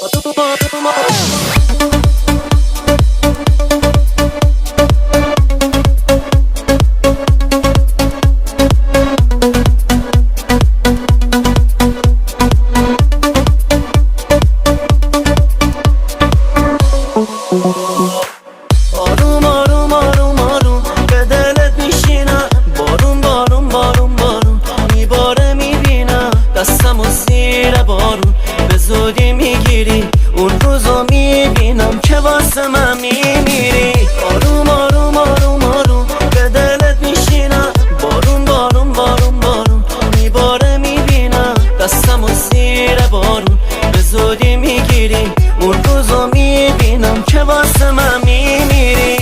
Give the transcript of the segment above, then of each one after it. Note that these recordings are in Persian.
آروم آروم آروم آروم به دلت میشینم، بارون بارون بارون بارون میباره میبینم، دستم و زیر بارون به زودی میگیری، اون روزو میبینم که واسه من میمیری. آروم آروم آروم آروم به دلت میشینم، بارون بارون بارون بارون میباره میبینم، دستم و زیر بارون به زودی میگیری، اون روزو میبینم که واسه من میمیری.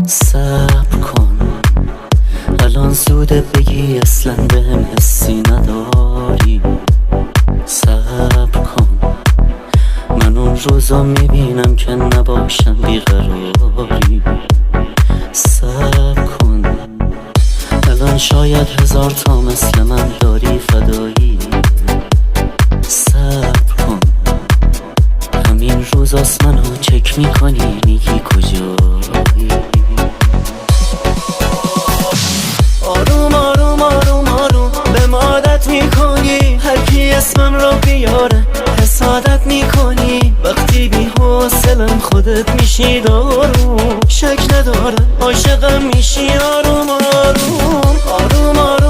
صبر کن الان زوده بگی اصلا بهم حسی نداری. صبر کن من اون روزا میبینم که نباشم بیقراری. صبر کن الان شاید هزار تا مثل من داری فدایی. صبر کن همین روزاست منو چک میکنی میگی کجایی. آروم آروم آروم آروم به مادت میکنی، هر کی اسمم رو بیاره حسادت میکنی، وقتی بی حوصلم خودت میشی دارو، شک نداره عاشقم میشی. آروم آروم آروم آروم